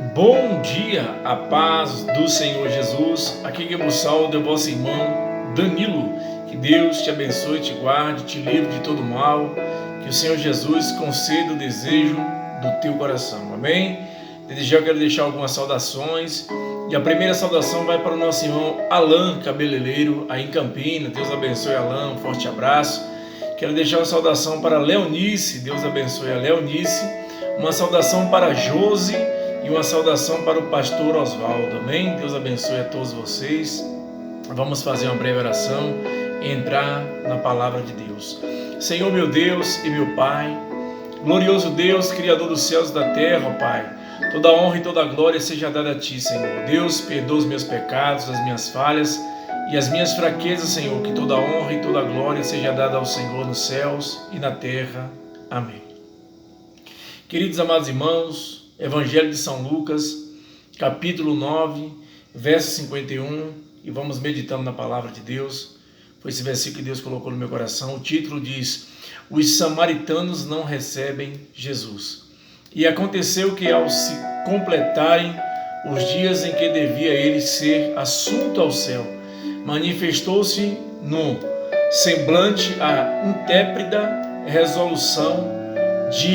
Bom dia, a paz do Senhor Jesus. Aqui que vos saúdo é vosso irmão Danilo. Que Deus te abençoe, te guarde, te livre de todo mal. Que o Senhor Jesus conceda o desejo do teu coração. Amém? Desde já eu quero deixar algumas saudações. E a primeira saudação vai para o nosso irmão Alan, cabeleireiro, aí em Campinas. Deus abençoe, Alan. Um forte abraço. Quero deixar uma saudação para Leonice. Deus abençoe a Leonice. Uma saudação para Josi. E uma saudação para o pastor Oswaldo, amém? Deus abençoe a todos vocês. Vamos fazer uma breve oração e entrar na palavra de Deus. Senhor meu Deus e meu Pai, glorioso Deus, Criador dos céus e da terra, ó Pai, toda honra e toda glória seja dada a Ti, Senhor. Deus, perdoa os meus pecados, as minhas falhas e as minhas fraquezas, Senhor, que toda honra e toda glória seja dada ao Senhor nos céus e na terra. Amém. Queridos amados irmãos, Evangelho de São Lucas, capítulo 9, verso 51, e vamos meditando na palavra de Deus. Foi esse versículo que Deus colocou no meu coração. O título diz: Os samaritanos não recebem Jesus. E aconteceu que, ao se completarem os dias em que devia ele ser assunto ao céu, manifestou-se no semblante a intrépida resolução de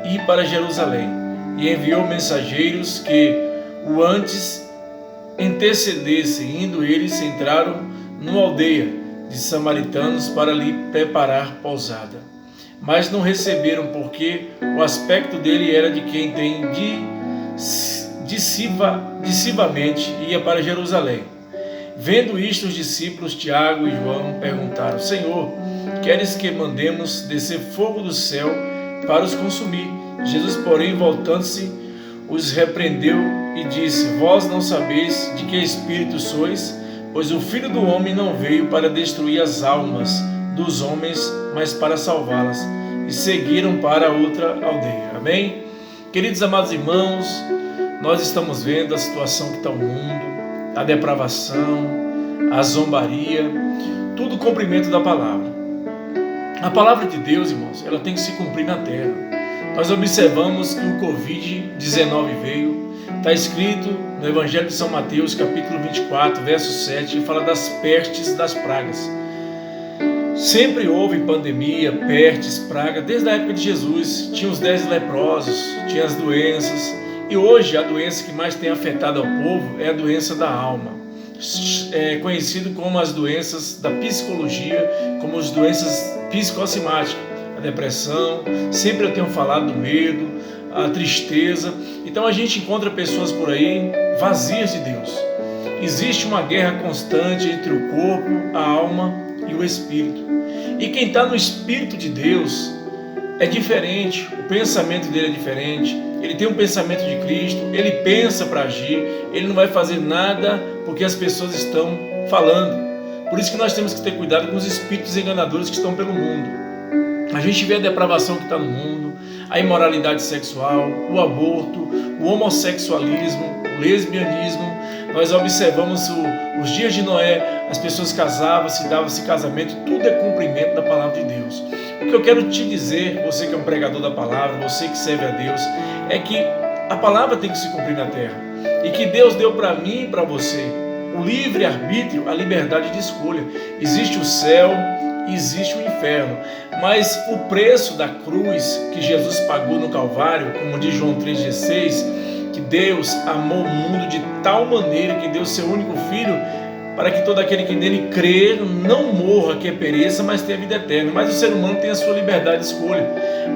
ir para Jerusalém. E enviou mensageiros que o antes antecedessem. Indo eles, entraram numa aldeia de samaritanos para lhe preparar pousada. Mas não receberam, porque o aspecto dele era de quem tem dissivamente ia para Jerusalém. Vendo isto, os discípulos Tiago e João perguntaram: Senhor, queres que mandemos descer fogo do céu para os consumir? Jesus, porém, voltando-se, os repreendeu e disse: Vós não sabeis de que espírito sois, pois o Filho do Homem não veio para destruir as almas dos homens, mas para salvá-las. E seguiram para outra aldeia. Amém? Queridos amados irmãos, nós estamos vendo a situação que está o mundo, a depravação, a zombaria, tudo cumprimento da palavra. A palavra de Deus, irmãos, ela tem que se cumprir na terra. Nós observamos que o Covid-19 veio, está escrito no Evangelho de São Mateus, capítulo 24, verso 7, que fala das pestes, das pragas. Sempre houve pandemia, pestes, praga, desde a época de Jesus. Tinha os 10 leprosos, tinha as doenças, e hoje a doença que mais tem afetado ao povo é a doença da alma. É conhecido como as doenças da psicologia, como as doenças psicossomáticas. A depressão, sempre eu tenho falado do medo, a tristeza. Então a gente encontra pessoas por aí vazias de Deus. Existe uma guerra constante entre o corpo, a alma e o espírito. E quem está no Espírito de Deus é diferente, o pensamento dele é diferente, ele tem um pensamento de Cristo, ele pensa para agir, ele não vai fazer nada porque as pessoas estão falando. Por isso que nós temos que ter cuidado com os espíritos enganadores que estão pelo mundo. A gente vê a depravação que está no mundo, a imoralidade sexual, o aborto, o homossexualismo, o lesbianismo. Nós observamos os dias de Noé, as pessoas casavam-se, davam-se casamento, tudo é cumprimento da palavra de Deus. O que eu quero te dizer, você que é um pregador da palavra, você que serve a Deus, é que a palavra tem que se cumprir na terra. E que Deus deu para mim e para você o livre-arbítrio, a liberdade de escolha. Existe o céu, existe o inferno, mas o preço da cruz que Jesus pagou no Calvário, como diz João 3,16, que Deus amou o mundo de tal maneira que deu seu único Filho, para que todo aquele que nele crer não morra, que pereça, mas tenha vida eterna. Mas o ser humano tem a sua liberdade de escolha,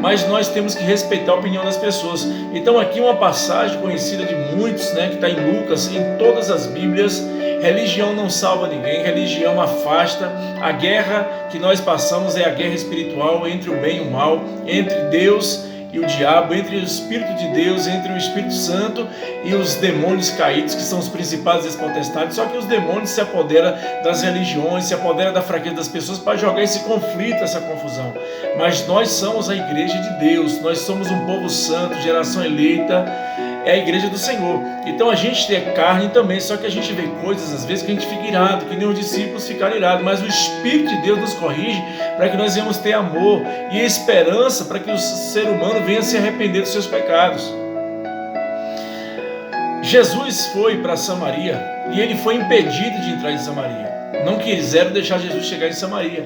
mas nós temos que respeitar a opinião das pessoas. Então aqui uma passagem conhecida de muitos, que está em Lucas, em todas as Bíblias. Religião não salva ninguém, religião afasta. A guerra que nós passamos é a guerra espiritual entre o bem e o mal, entre Deus e o diabo, entre o Espírito de Deus, entre o Espírito Santo e os demônios caídos, que são os principais potestades. Só que os demônios se apoderam das religiões, se apoderam da fraqueza das pessoas para jogar esse conflito, essa confusão. Mas nós somos a igreja de Deus, nós somos um povo santo, geração eleita, é a igreja do Senhor. Então a gente tem carne também, só que a gente vê coisas às vezes que a gente fica irado, que nem os discípulos ficaram irados, mas o Espírito de Deus nos corrige para que nós venhamos ter amor e esperança para que o ser humano venha se arrepender dos seus pecados. Jesus foi para Samaria e ele foi impedido de entrar em Samaria. Não quiseram deixar Jesus chegar em Samaria.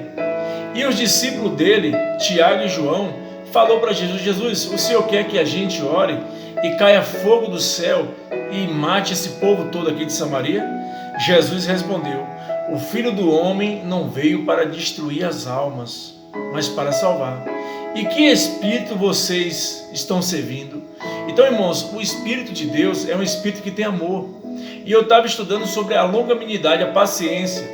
E os discípulos dele, Tiago e João, falou para Jesus: Jesus, o Senhor quer que a gente ore e caia fogo do céu e mate esse povo todo aqui de Samaria? Jesus respondeu: o Filho do Homem não veio para destruir as almas, mas para salvar. E que espírito vocês estão servindo? Então, irmãos, o Espírito de Deus é um Espírito que tem amor. E eu estava estudando sobre a longanimidade, a paciência.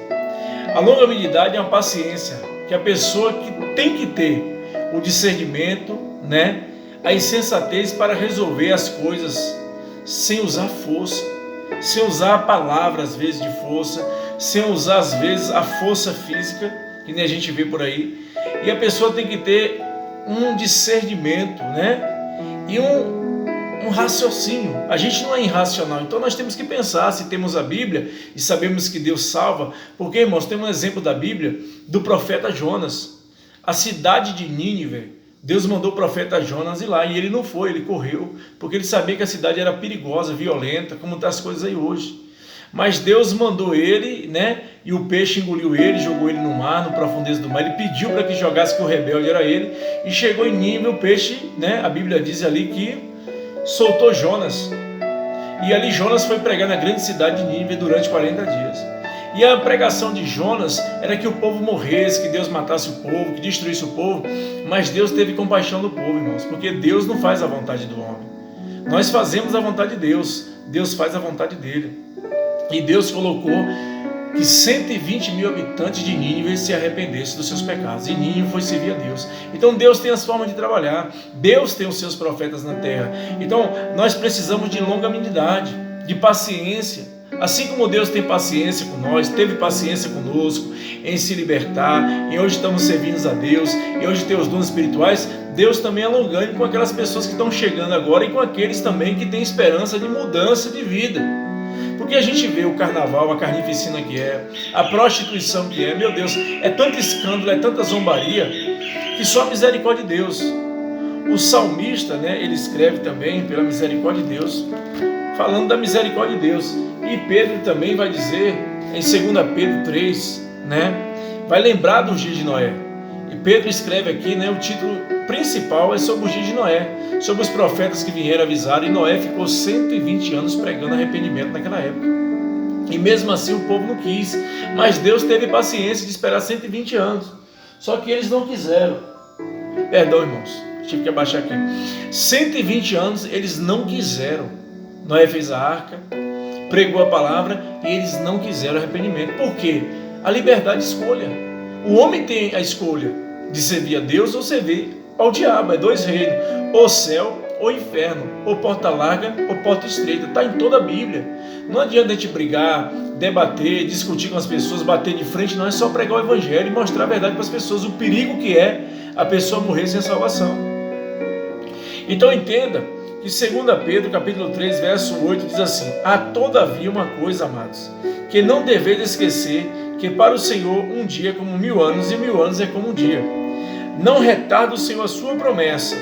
A longanimidade é uma paciência que a pessoa que tem que ter o discernimento, né, a insensatez para resolver as coisas sem usar força, sem usar a palavra às vezes de força, sem usar às vezes a força física, que nem a gente vê por aí. E a pessoa tem que ter um discernimento, né, e um raciocínio. A gente não é irracional, então nós temos que pensar. Se temos a Bíblia e sabemos que Deus salva, porque, irmãos, tem um exemplo da Bíblia do profeta Jonas. A cidade de Nínive, Deus mandou o profeta Jonas ir lá e ele não foi, ele correu, porque ele sabia que a cidade era perigosa, violenta, como estão as coisas aí hoje. Mas Deus mandou ele, né? E o peixe engoliu ele, jogou ele no mar, no profundeza do mar. Ele pediu para que jogasse, que o rebelde era ele. E chegou em Nínive, o peixe, né? A Bíblia diz ali que soltou Jonas. E ali Jonas foi pregar na grande cidade de Nínive durante 40 dias. E a pregação de Jonas era que o povo morresse, que Deus matasse o povo, que destruísse o povo. Mas Deus teve compaixão do povo, irmãos, porque Deus não faz a vontade do homem. Nós fazemos a vontade de Deus, Deus faz a vontade dele. E Deus colocou que 120 mil habitantes de Nínive se arrependessem dos seus pecados. E Nínive foi servir a Deus. Então Deus tem as formas de trabalhar. Deus tem os seus profetas na terra. Então nós precisamos de longanimidade, de paciência. Assim como Deus tem paciência com nós, teve paciência conosco em se libertar, em hoje estamos servindo a Deus, e hoje tem os dons espirituais, Deus também é longânimo com aquelas pessoas que estão chegando agora e com aqueles também que têm esperança de mudança de vida. Porque a gente vê o carnaval, a carnificina que é, a prostituição que é, meu Deus, é tanto escândalo, é tanta zombaria, que só a misericórdia de Deus. O salmista, né, ele escreve também pela misericórdia de Deus, falando da misericórdia de Deus. E Pedro também vai dizer, em 2 Pedro 3, né, vai lembrar dos dias de Noé. E Pedro escreve aqui, né, o título principal é sobre os dias de Noé, sobre os profetas que vieram avisar, e Noé ficou 120 anos pregando arrependimento naquela época. E mesmo assim o povo não quis, mas Deus teve paciência de esperar 120 anos. Só que eles não quiseram. Perdão, irmãos, tive que abaixar aqui. 120 anos eles não quiseram. Noé fez a arca, pregou a palavra e eles não quiseram arrependimento. Por quê? A liberdade de escolha. O homem tem a escolha de servir a Deus ou servir ao diabo. É dois reinos, ou céu ou inferno, ou porta larga ou porta estreita. Está em toda a Bíblia. Não adianta a gente brigar, debater, discutir com as pessoas, bater de frente. Não, é só pregar o evangelho e mostrar a verdade para as pessoas, o perigo que é a pessoa morrer sem salvação. Então entenda que 2 Pedro capítulo 3, verso 8 diz assim: há todavia uma coisa, amados, que não deveis esquecer, que para o Senhor um dia é como 1000 anos, e 1000 anos é como um dia. Não retarda o Senhor a sua promessa,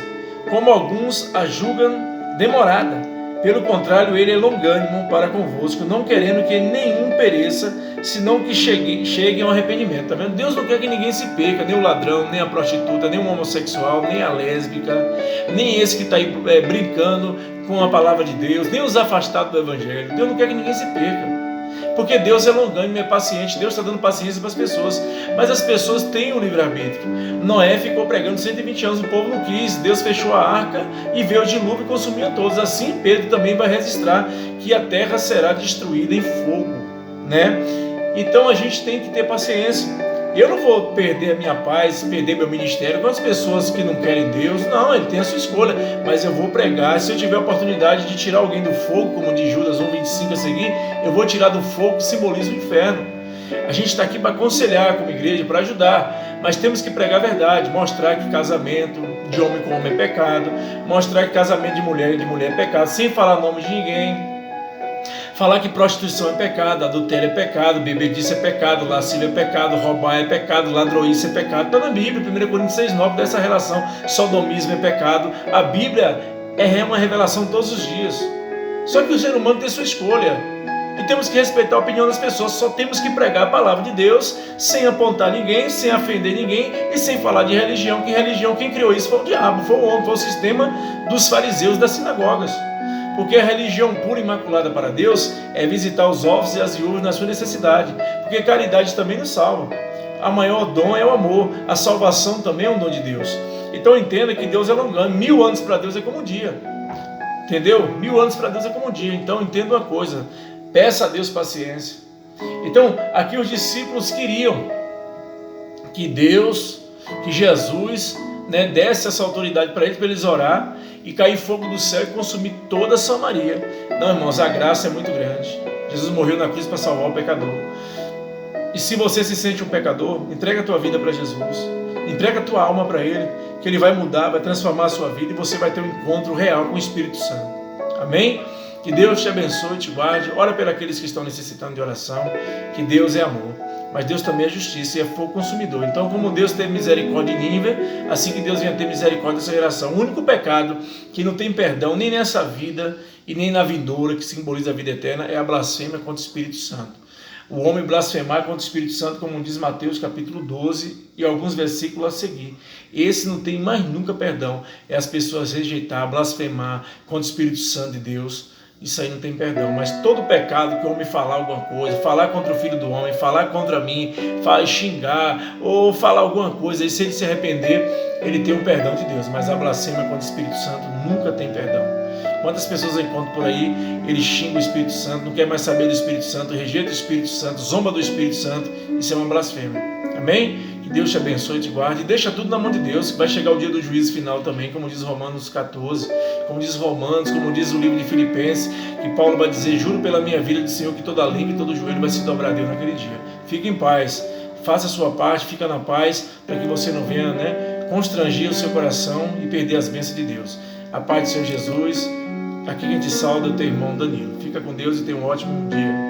como alguns a julgam demorada. Pelo contrário, ele é longânimo para convosco, não querendo que nenhum pereça, senão que cheguem ao arrependimento. Tá vendo? Deus não quer que ninguém se perca, nem o ladrão, nem a prostituta, nem o homossexual, nem a lésbica, nem esse que está aí brincando com a palavra de Deus, nem os afastados do evangelho. Deus não quer que ninguém se perca. Porque Deus é longânimo, é paciente, Deus está dando paciência para as pessoas, mas as pessoas têm o livre-arbítrio. Noé ficou pregando 120 anos, o povo não quis, Deus fechou a arca e veio o dilúvio e consumiu a todos. Assim Pedro também vai registrar que a terra será destruída em fogo, né? Então a gente tem que ter paciência. Eu não vou perder a minha paz, perder meu ministério com as pessoas que não querem Deus. Não, ele tem a sua escolha, mas eu vou pregar. Se eu tiver a oportunidade de tirar alguém do fogo, como diz Judas 1,25 a seguir, eu vou tirar do fogo que simboliza o inferno. A gente está aqui para aconselhar como igreja, para ajudar, mas temos que pregar a verdade, mostrar que casamento de homem com homem é pecado, mostrar que casamento de mulher é pecado, sem falar nome de ninguém. Falar que prostituição é pecado, adultério é pecado, bebedice é pecado, lascívia é pecado, roubar é pecado, ladroice é pecado. Está na Bíblia, 1 Coríntios 6,9, dessa relação. Sodomismo é pecado. A Bíblia é uma revelação todos os dias. Só que o ser humano tem sua escolha. E temos que respeitar a opinião das pessoas. Só temos que pregar a palavra de Deus sem apontar ninguém, sem ofender ninguém e sem falar de religião. Que religião, quem criou isso foi o diabo, foi o homem, foi o sistema dos fariseus das sinagogas. Porque a religião pura e imaculada para Deus é visitar os órfãos e as viúvas na sua necessidade. Porque caridade também nos salva. A maior dom é o amor. A salvação também é um dom de Deus. Então entenda que Deus é longânimo. 1000 anos para Deus é como um dia. Entendeu? 1000 anos para Deus é como um dia. Então entenda uma coisa. Peça a Deus paciência. Então aqui os discípulos queriam que Deus, que Jesus, desse essa autoridade para eles orar e cair fogo do céu e consumir toda a Samaria. Não, irmãos, a graça é muito grande. Jesus morreu na cruz para salvar o pecador. E se você se sente um pecador, entrega a tua vida para Jesus. Entrega a tua alma para Ele, que Ele vai mudar, vai transformar a sua vida e você vai ter um encontro real com o Espírito Santo. Amém? Que Deus te abençoe e te guarde. Ora por aqueles que estão necessitando de oração. Que Deus é amor, mas Deus também é justiça e é fogo consumidor. Então, como Deus teve misericórdia de Nínive, assim que Deus venha ter misericórdia dessa geração. O único pecado que não tem perdão nem nessa vida e nem na vindoura, que simboliza a vida eterna, é a blasfêmia contra o Espírito Santo. O homem blasfemar contra o Espírito Santo, como diz Mateus capítulo 12 e alguns versículos a seguir. Esse não tem mais nunca perdão. É as pessoas rejeitar, blasfemar contra o Espírito Santo de Deus. Isso aí não tem perdão. Mas todo pecado que o homem falar alguma coisa, falar contra o filho do homem, falar contra mim, xingar ou falar alguma coisa, e se ele se arrepender, ele tem o perdão de Deus. Mas a blasfêmia contra o Espírito Santo nunca tem perdão. Quantas pessoas eu encontro por aí, ele xinga o Espírito Santo, não quer mais saber do Espírito Santo, rejeita o Espírito Santo, zomba do Espírito Santo. Isso é uma blasfêmia. Amém? Que Deus te abençoe e te guarde. E deixa tudo na mão de Deus, que vai chegar o dia do juízo final também, como diz Romanos 14, como diz Romanos, como diz o livro de Filipenses, que Paulo vai dizer: juro pela minha vida do Senhor que toda língua e todo joelho vai se dobrar a Deus naquele dia. Fique em paz, faça a sua parte, fica na paz, para que você não venha constranger o seu coração e perder as bênçãos de Deus. A paz do Senhor Jesus. Aqui quem te sauda é o teu irmão Danilo. Fica com Deus e tenha um ótimo dia.